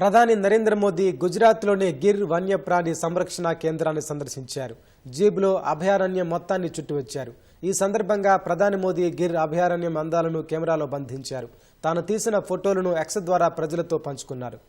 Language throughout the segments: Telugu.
ప్రధాని నరేంద్ర మోదీ గుజరాత్లోని గిర్ వన్యప్రాణి సంరక్షణ కేంద్రాన్ని సందర్శించారు. జీబ్లో అభయారణ్యం మొత్తాన్ని చుట్టువచ్చారు. ఈ సందర్భంగా ప్రధాని మోదీ గిర్ అభయారణ్యం అందాలను కెమెరాలో బంధించారు. తాను తీసిన ఫోటోలను ఎక్స్ ద్వారా ప్రజలతో పంచుకున్నారు.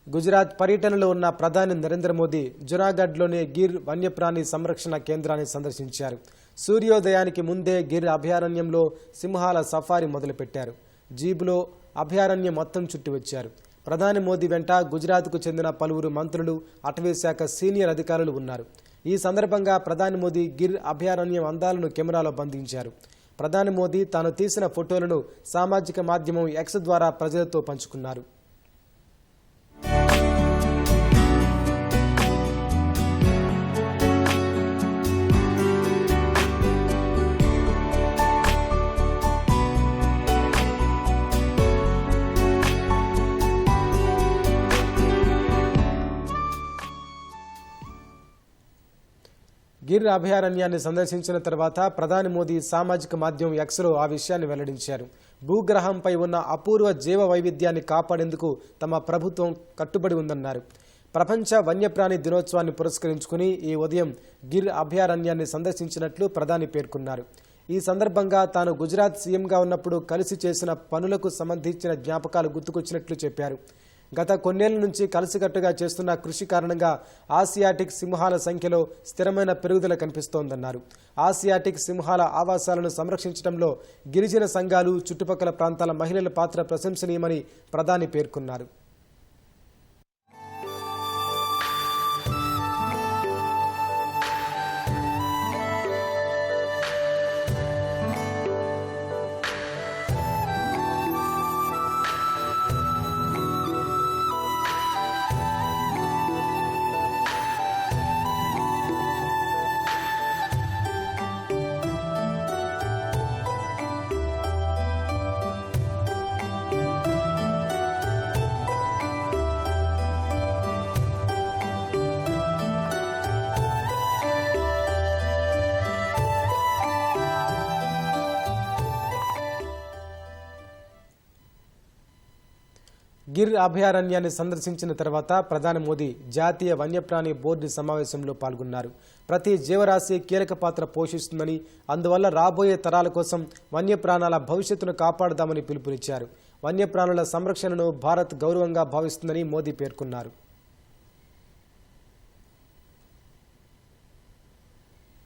గుజరాత్ పర్యటనలో ఉన్న ప్రధాని నరేంద్ర మోదీ జునాగఢ్లోని గిర్ వన్యప్రాణి సంరక్షణ కేంద్రాన్ని సందర్శించారు. సూర్యోదయానికి ముందే గిర్ అభయారణ్యంలో సింహాల సఫారీ మొదలుపెట్టారు. జీబ్లో అభయారణ్యం మొత్తం చుట్టి వచ్చారు. ప్రధాని మోదీ వెంట గుజరాత్కు చెందిన పలువురు మంత్రులు, అటవీ శాఖ సీనియర్ అధికారులు ఉన్నారు. ఈ సందర్భంగా ప్రధాని మోదీ గిర్ అభయారణ్యం అందాలను కెమెరాలో బంధించారు. ప్రధాని మోదీ తాను తీసిన ఫోటోలను సామాజిక మాధ్యమం ఎక్స్ ద్వారా ప్రజలతో పంచుకున్నారు. గిర్ అభయారణ్యాన్ని సందర్శించిన తర్వాత ప్రధాని మోదీ సామాజిక మాధ్యమం ఎక్స్లో ఆ విషయాన్ని వెల్లడించారు. భూగ్రహంపై ఉన్న అపూర్వ జీవ వైవిధ్యాన్ని కాపాడేందుకు తమ ప్రభుత్వం కట్టుబడి ఉందన్నారు. ప్రపంచ వన్యప్రాణి దినోత్సవాన్ని పురస్కరించుకుని ఈ ఉదయం గిర్ అభయారణ్యాన్ని సందర్శించినట్లు ప్రధాని పేర్కొన్నారు. ఈ సందర్భంగా తాను గుజరాత్ సీఎంగా ఉన్నప్పుడు కలిసి చేసిన పనులకు సంబంధించిన జ్ఞాపకాలు గుర్తుకొచ్చినట్లు చెప్పారు. గత కొన్నేళ్ల నుంచి కలిసికట్టుగా చేస్తున్న కృషి కారణంగా ఆసియాటిక్ సింహాల సంఖ్యలో స్థిరమైన పెరుగుదల కనిపిస్తోందన్నారు. ఆసియాటిక్ సింహాల ఆవాసాలను సంరక్షించడంలో గిరిజన సంఘాలు, చుట్టుపక్కల ప్రాంతాల మహిళల పాత్ర ప్రశంసనీయమని ప్రధాని పేర్కొన్నారు. గిర్ అభయారణ్యాన్ని సందర్శించిన తర్వాత ప్రధాని మోదీ జాతీయ వన్యప్రాణి బోర్డు సమావేశంలో పాల్గొన్నారు. ప్రతి జీవరాశి కీలక పాత్ర పోషిస్తుందని, అందువల్ల రాబోయే తరాల కోసం వన్యప్రాణాల భవిష్యత్తును కాపాడదామని పిలుపునిచ్చారు. వన్యప్రాణుల సంరక్షణను భారత్ గౌరవంగా భావిస్తుందని మోదీ పేర్కొన్నారు.